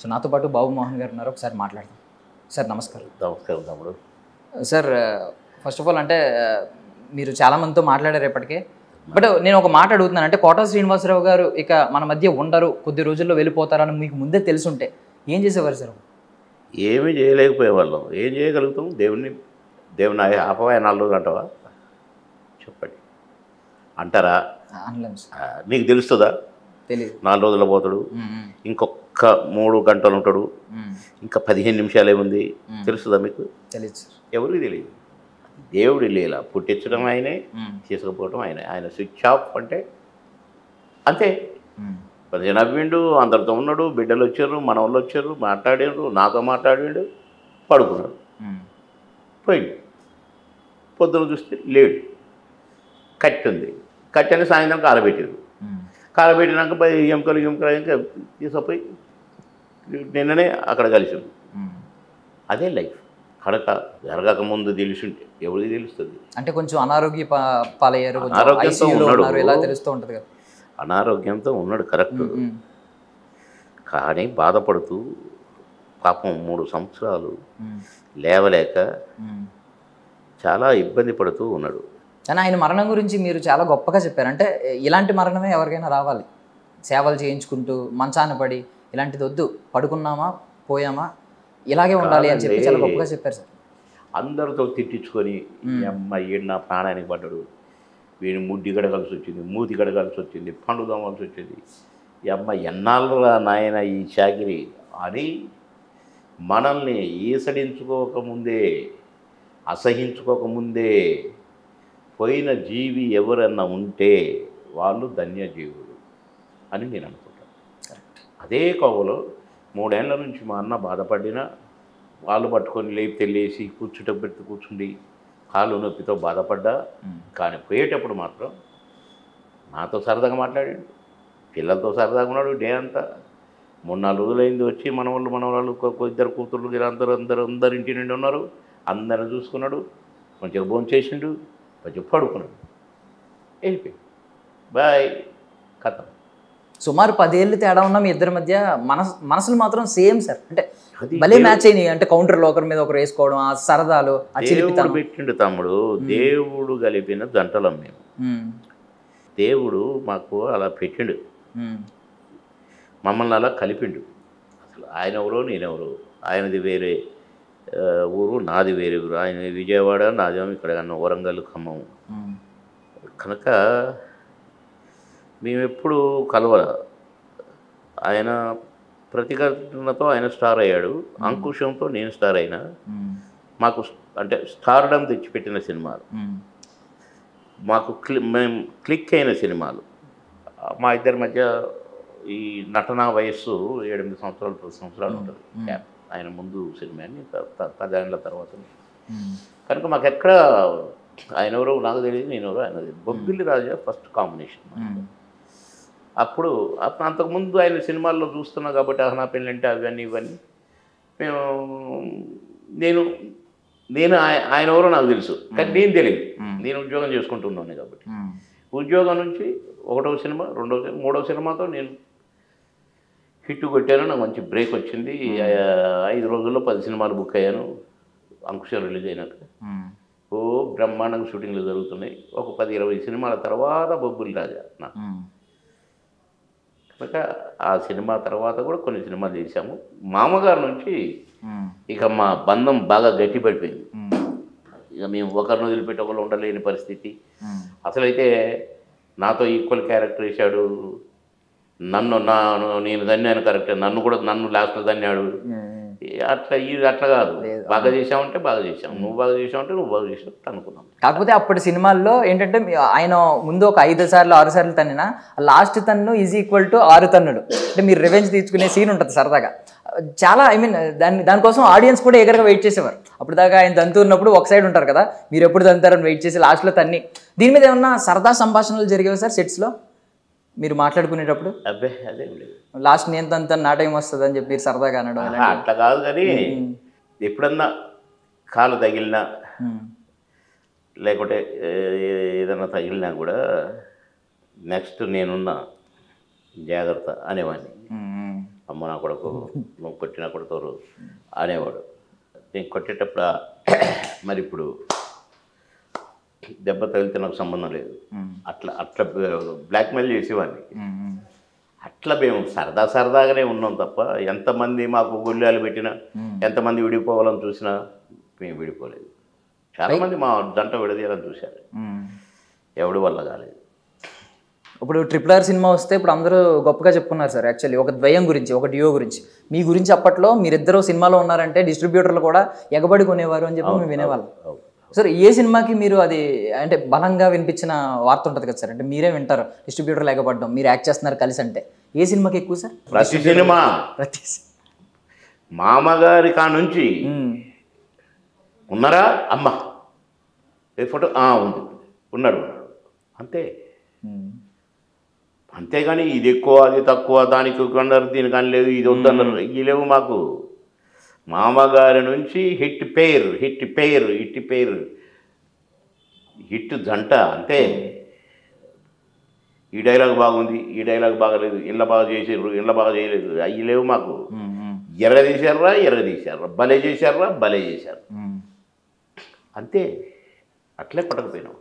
So నాతో పాటు బాబు మోహన్ గారు ఉన్నారు, ఒకసారి మాట్లాడదాం. సార్ నమస్కారం. నమస్కారం తమ్ముడు. సార్ ఫస్ట్ ఆఫ్ ఆల్ అంటే మీరు చాలామందితో మాట్లాడారు ఇప్పటికే, బట్ నేను ఒక మాట అడుగుతున్నాను. అంటే కోట శ్రీనివాసరావు గారు ఇక మన మధ్య ఉండరు, కొద్ది రోజుల్లో వెళ్ళిపోతారని మీకు ముందే తెలుసుంటే ఏం చేసేవారు సార్? ఏమీ చేయలేకపోయేవాళ్ళం. ఏం చేయగలుగుతాం? దేవుని ఆపవా 4 రోజులు అంటావా? చెప్పండి, అంటారా? అనలేం సార్. నీకు తెలుస్తుందా? తెలియదు. 4 రోజుల్లో పోతాడు, ఇంకొక 3 గంటలు ఉంటాడు, ఇంకా 15 నిమిషాలు ఏముంది, తెలుస్తుందా మీకు? తెలియదు సార్. ఎవరికి తెలియదు. దేవుడి లీల. పుట్టించడం ఆయనే, తీసుకుపోవడం ఆయనే. ఆయన స్విచ్ ఆఫ్ అంటే అంతే. 15 నవ్విండు, అందరితో ఉన్నాడు, బిడ్డలు వచ్చారు, మనవాళ్ళు వచ్చారు, మాట్లాడారు, నాతో మాట్లాడాడు, పడుకున్నాడు, పోయిండు. పొద్దున చూస్తే లేడు. కట్టి ఉంది, కట్టి అని సాయంత్రం కాలబెట్టారు. కాలబెట్టినాక ఎముకలు ఇంకా తీసుకుపోయి నిన్ననే అక్కడ కలిసింది. అదే లైఫ్. కనుక జరగక ముందు తెలిసింటే ఎవరికి తెలుస్తుంది? అంటే కొంచెం అనారోగ్య పాలయ్యారు, అనారోగ్యంతో ఉన్నాడు, ఇలా తెలుస్తూ ఉంటుంది కదా. అనారోగ్యంతో ఉన్నాడు కరెక్ట్. కానీ బాధపడుతూ పాపం 3 సంవత్సరాలు లేవలేక చాలా ఇబ్బంది పడుతూ ఉన్నాడు. కానీ ఆయన మరణం గురించి మీరు చాలా గొప్పగా చెప్పారు. అంటే ఇలాంటి మరణమే ఎవరికైనా రావాలి, సేవలు చేయించుకుంటూ మంచాన పడి ఇలాంటిది వద్దు, పడుకున్నామా పోయామా ఇలాగే ఉండాలి అని చెప్పి చాలా గొప్పగా చెప్పారు సార్. అందరితో తిట్టించుకొని ఈ అమ్మాయి నా ప్రాణానికి పడ్డాడు, వీడిని ముడ్డి గడగాల్సి వచ్చింది, మూతి గడగాల్సి వచ్చింది, పండు దోమాల్సి వచ్చింది, ఈ అమ్మాయి ఎన్నాళ్ళు నాయన ఈ చాకిరి అని మనల్ని ఈసడించుకోకముందే, అసహించుకోకముందే పోయిన జీవి ఎవరన్నా ఉంటే వాళ్ళు ధన్యజీవులు అని నేను అనుకుంటాను. అదే కోవలో 3 ఏళ్ల నుంచి మా అన్న బాధపడినా వాళ్ళు పట్టుకొని లేపి తెల్లేసి కూర్చుంటూ కూర్చుండి కాళ్ళు నొప్పితో బాధపడ్డా, కానీ పోయేటప్పుడు మాత్రం నాతో సరదాగా మాట్లాడాడు, పిల్లలతో సరదాగా ఉన్నాడు. డే అంతా 3-4 రోజులైంది వచ్చి మనవాళ్ళు 2 కూతుర్లు అందరు ఇంటి నుండి ఉన్నారు, అందరిని చూసుకున్నాడు, కొంచెం భోజనం చేసిండు, కొంచెం పడుకున్నాడు, వెళ్ళిపోయి బాయ్ కథ. సుమారు 10 ఏళ్ళు తేడా ఉన్న మీ ఇద్దరి మధ్య మనసులు మాత్రం సేమ్ సార్. అంటే భలే మ్యాచ్ అయినాయి. అంటే కౌంటర్లో ఒకరి మీద ఒకరు వేసుకోవడం, ఆ సరదాలు, దేవుడు పెట్టిండు తమ్ముడు. దేవుడు కలిపిన జంటలం మేము. దేవుడు మాకు అలా పెట్టిండు, మమ్మల్ని అలా కలిపిండు. అసలు ఆయన ఎవరో నేనెవరో, ఆయనది వేరే ఊరు, నాది వేరే ఊరు. ఆయన విజయవాడ, నాదేమో ఇక్కడ వరంగల్, ఖమ్మం. కనుక మేమెప్పుడు కలవాల. ఆయన ప్రతిఘటనతో ఆయన స్టార్ అయ్యాడు, అంకుశంతో నేను స్టార్ అయినా. మాకు అంటే స్టార్డమ్ తెచ్చిపెట్టిన సినిమాలు, మాకు మేము క్లిక్ అయిన సినిమాలు. మా ఇద్దరి మధ్య ఈ నటనా వయస్సు 7-8 సంవత్సరాలు 10 సంవత్సరాలు ఉంటుంది గ్యాప్. ఆయన ముందు సినిమా అని 10 ఏళ్ళ తర్వాత. కనుక మాకు ఎక్కడ ఆయన ఎవరో నాకు తెలియదు, నేను ఎవరో ఆయన తెలియదు. బొబ్బిలి రాజా ఫస్ట్ కాంబినేషన్. అప్పుడు అంతకుముందు ఆయన సినిమాల్లో చూస్తున్నా కాబట్టి అహనా పెళ్ళంటే అవన్నీ ఇవన్నీ నేను ఆయన ఎవరో నాకు తెలుసు, కానీ నేను తెలియదు. నేను ఉద్యోగం చేసుకుంటున్నాను కాబట్టి ఉద్యోగం నుంచి 1వ సినిమా, 2వ సినిమా, 3వ సినిమాతో నేను హిట్ కొట్టాను. నాకు మంచి బ్రేక్ వచ్చింది. 5 రోజుల్లో 10 సినిమాలు బుక్ అయ్యాను. అంకుశం రిలీజ్ అయినాక ఓ బ్రహ్మాండంగా షూటింగ్లు జరుగుతున్నాయి. ఒక 10-20 సినిమాల తర్వాత బొబ్బిలి రాజా నాకు. కనుక ఆ సినిమా తర్వాత కూడా కొన్ని సినిమాలు చేశాము. మామగారు నుంచి ఇక మా బంధం బాగా గట్టిపడిపోయింది. ఇక మేము ఒకరిని వదిలిపెట్టి ఒకరు ఉండలేని పరిస్థితి. అసలైతే నాతో ఈక్వల్ క్యారెక్టర్ వేశాడు, నేను దన్యాను కరెక్ట్, నన్ను లాస్ట్లో దన్యాడు. అట్లా కాదు, బాగా చేసామంటే బాగా చేసాం, నువ్వు బాగా చేసావంటే నువ్వు బాగా చేసావు అనుకున్నాం. కాకపోతే అప్పటి సినిమాల్లో ఏంటంటే ఆయన ముందు ఒక 5 సార్లు 6 సార్లు తన్నినా లాస్ట్ తన్ను ఈజ్ ఈక్వల్ టు 6 తన్నుడు. అంటే మీరు రివెంజ్ తీసుకునే సీన్ ఉంటుంది సరదాగా. చాలా దానికోసం ఆడియన్స్ కూడా ఎగరగా వెయిట్ చేసేవారు. అప్పుడు దాకా ఆయన దంతున్నప్పుడు ఒక సైడ్ ఉంటారు కదా, మీరు ఎప్పుడు దంతారని వెయిట్ చేసి లాస్ట్లో తన్ని. దీని మీద ఏమన్నా సరదా సంభాషణలు జరిగేవి సార్ సెట్స్లో మీరు మాట్లాడుకునేటప్పుడు? అబ్బే అదేం లేదు, లాస్ట్ నేను తంతాను, నా టైం వస్తుంది అని చెప్పి సరదాగా అనడం అట్లా కాదు. కానీ ఎప్పుడన్నా కాలు తగిలినా లేకుంటే ఏదన్నా తగిలినా కూడా నెక్స్ట్ నేనున్నా జాగ్రత్త అనేవాడిని. అమ్మ నా కొడుకు నువ్వు కొట్టినా కొడతారు అనేవాడు. నేను కొట్టేటప్పుడు మరి ఇప్పుడు దెబ్బ తగిలితే నాకు సంబంధం లేదు, అట్లా అట్లా బ్లాక్మెయిల్ చేసేవాడిని. అట్లా మేము సరదాగానే ఉన్నాం తప్ప ఎంతమంది మాకు గొల్లాలు పెట్టినా, ఎంతమంది విడిపోవాలని చూసినా మేము విడిపోలేదు. చాలామంది మా జంట విడదీయాలని చూశారు, ఎవడి వల్ల కాలేదు. ఇప్పుడు RRR సినిమా వస్తే ఇప్పుడు అందరూ గొప్పగా చెప్పుకున్నారు సార్. యాక్చువల్లీ ఒక ద్వయం గురించి, ఒక డియో గురించి. మీ గురించి అప్పట్లో మీరిద్దరూ సినిమాలో ఉన్నారంటే డిస్ట్రిబ్యూటర్లు కూడా ఎగబడి కొనేవారు అని చెప్పి మేము వినేవాళ్ళం. సార్ ఏ సినిమాకి మీరు అది అంటే బలంగా వినిపించిన వార్త ఉంటుంది కదా సార్, అంటే మీరే వింటారు డిస్ట్రిబ్యూటర్లు ఎగబడ్డం, మీరు యాక్ట్ చేస్తున్నారు కలిసి అంటే ఏ సినిమాకి ఎక్కువ సార్? ప్రతి సినిమా మామగారి కా నుంచి ఉన్నారా అమ్మ ఏ ఫోటో ఉంది, ఉన్నాడు అంతే. అంతేగాని ఇది ఎక్కువ అది తక్కువ, దానికి కొన్నారు దీనికి అని లేదు, ఇది వద్దన్నారు, ఇవి లేవు మాకు. మామగారి నుంచి హిట్ పేరు హిట్ జంట అంతే. ఈ డైలాగ్ బాగుంది, ఈ డైలాగ్ బాగలేదు, ఇళ్ళ బాగా చేసారు, ఇళ్ళ బాగా చేయలేదు, అవి లేవు మాకు. ఎరగదీశారా, భలే చేశారు అంతే. అట్లే పట్టకపోయినాం.